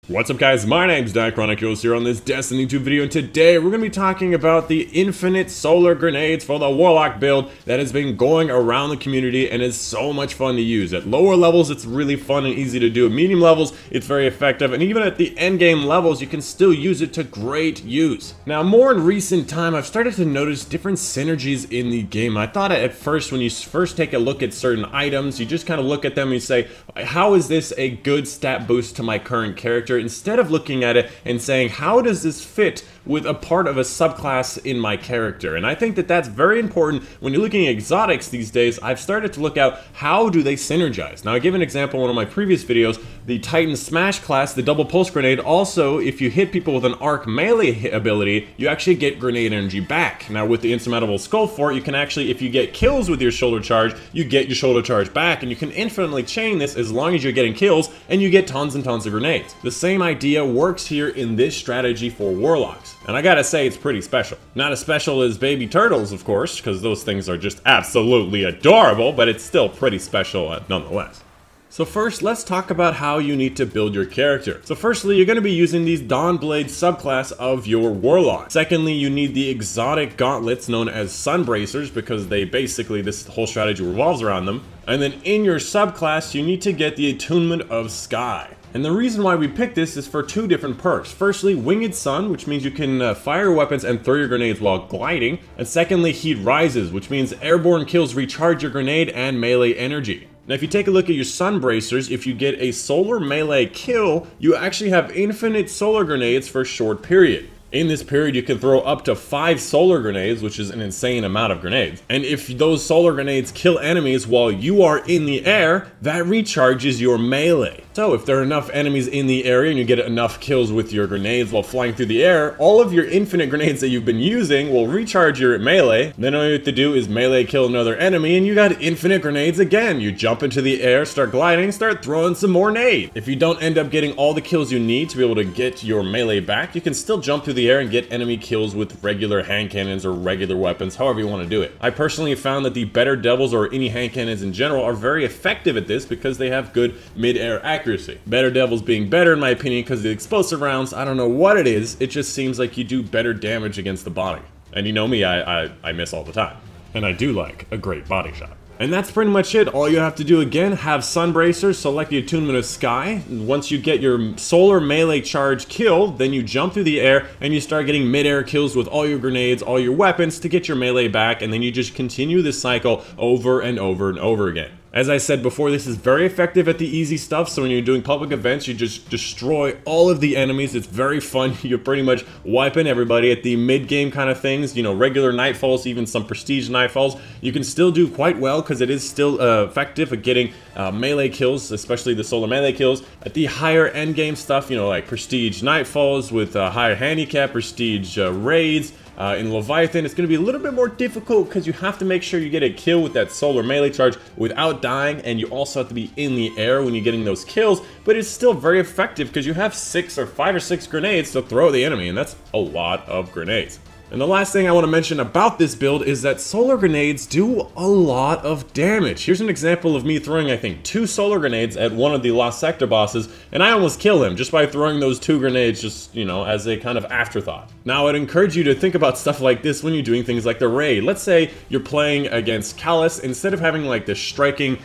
What's up guys, my name's Dychronic here on this Destiny 2 video, and today we're going to be talking about the infinite solar grenades for the Warlock build that has been going around the community and is so much fun to use. At lower levels it's really fun and easy to do, at medium levels it's very effective, and even at the end game levels you can still use it to great use. Now more in recent time I've started to notice different synergies in the game. I thought at first when you first take a look at certain items, you just kind of look at them and you say, how is this a good stat boost to my current character? Instead of looking at it and saying, how does this fit with a part of a subclass in my character? And I think that that's very important when you're looking at exotics these days. I've started to look out, how do they synergize? Now I give an example in one of my previous videos, the Titan Smash class, the double pulse grenade. Also, if you hit people with an arc melee ability, you actually get grenade energy back. Now with the insurmountable skull fort, you can actually, if you get kills with your shoulder charge, you get your shoulder charge back, and you can infinitely chain this as long as you're getting kills and you get tons and tons of grenades. The same idea works here in this strategy for Warlocks. And I gotta say, it's pretty special. Not as special as baby turtles, of course, because those things are just absolutely adorable, but it's still pretty special nonetheless. So first, let's talk about how you need to build your character. So firstly, you're going to be using these Dawnblade subclass of your Warlock. Secondly, you need the exotic gauntlets known as Sunbracers, because they basically, this whole strategy revolves around them. And then in your subclass, you need to get the Attunement of Sky. And the reason why we picked this is for two different perks. Firstly, Winged Sun, which means you can fire weapons and throw your grenades while gliding. And secondly, Heat Rises, which means airborne kills recharge your grenade and melee energy. Now if you take a look at your Sunbracers, if you get a solar melee kill, you actually have infinite solar grenades for a short period. In this period, you can throw up to 5 solar grenades, which is an insane amount of grenades. And if those solar grenades kill enemies while you are in the air, that recharges your melee. So if there are enough enemies in the area and you get enough kills with your grenades while flying through the air, all of your infinite grenades that you've been using will recharge your melee. Then all you have to do is melee kill another enemy and you got infinite grenades again. You jump into the air, start gliding, start throwing some more nades. If you don't end up getting all the kills you need to be able to get your melee back, you can still jump through the air and get enemy kills with regular hand cannons or regular weapons, however you want to do it. I personally found that the better devils or any hand cannons in general are very effective at this because they have good mid-air accuracy. Better devils being better in my opinion because the explosive rounds, I don't know what it is, it just seems like you do better damage against the body. And you know me, I miss all the time. And I do like a great body shot. And that's pretty much it. All you have to do again, have Sunbracers, select the Attunement of Sky. Once you get your solar melee charge killed, then you jump through the air and you start getting mid-air kills with all your grenades, all your weapons to get your melee back, and then you just continue this cycle over and over and over again. As I said before, this is very effective at the easy stuff, so when you're doing public events, you just destroy all of the enemies. It's very fun. You're pretty much wiping everybody. At the mid-game kind of things, you know, regular Nightfalls, even some prestige Nightfalls, you can still do quite well because it is still effective at getting melee kills, especially the solar melee kills. At the higher endgame stuff, you know, like prestige Nightfalls with higher handicap, prestige raids, in Leviathan, it's going to be a little bit more difficult because you have to make sure you get a kill with that solar melee charge without dying, and you also have to be in the air when you're getting those kills, but it's still very effective because you have 5 or 6 grenades to throw at the enemy, and that's a lot of grenades. And the last thing I want to mention about this build is that solar grenades do a lot of damage. Here's an example of me throwing, I think, 2 solar grenades at one of the Lost Sector bosses, and I almost kill him just by throwing those 2 grenades just, you know, as a kind of afterthought. Now, I'd encourage you to think about stuff like this when you're doing things like the raid. Let's say you're playing against Callus. Instead of having like this striking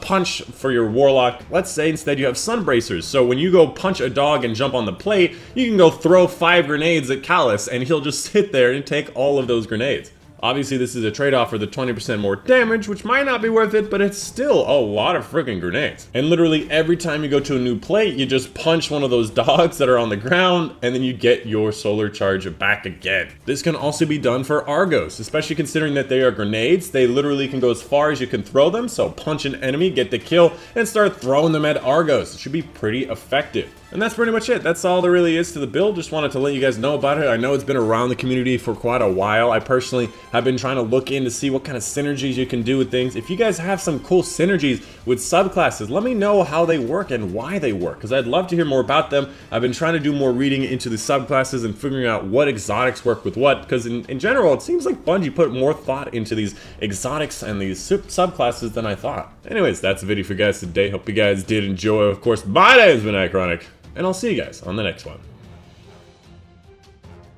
punch for your Warlock, let's say instead you have Sunbracers. So when you go punch a dog and jump on the plate, you can go throw 5 grenades at Callus and he'll just sit there and take all of those grenades. Obviously, this is a trade-off for the 20% more damage, which might not be worth it, but it's still a lot of freaking grenades. And literally every time you go to a new plate, you just punch one of those dogs that are on the ground, and then you get your solar charge back again. This can also be done for Argos, especially considering that they are grenades. They literally can go as far as you can throw them, so punch an enemy, get the kill, and start throwing them at Argos. It should be pretty effective. And that's pretty much it. That's all there really is to the build. Just wanted to let you guys know about it. I know it's been around the community for quite a while. I personally have been trying to look in to see what kind of synergies you can do with things. If you guys have some cool synergies with subclasses, let me know how they work and why they work, because I'd love to hear more about them. I've been trying to do more reading into the subclasses and figuring out what exotics work with what, because in general, it seems like Bungie put more thought into these exotics and these subclasses than I thought. Anyways, that's the video for you guys today. Hope you guys did enjoy. Of course, my name's been Dychronic, and I'll see you guys on the next one.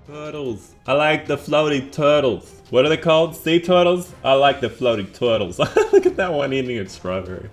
Turtles. I like the floating turtles. What are they called? Sea turtles? I like the floating turtles. Look at that one eating a strawberry.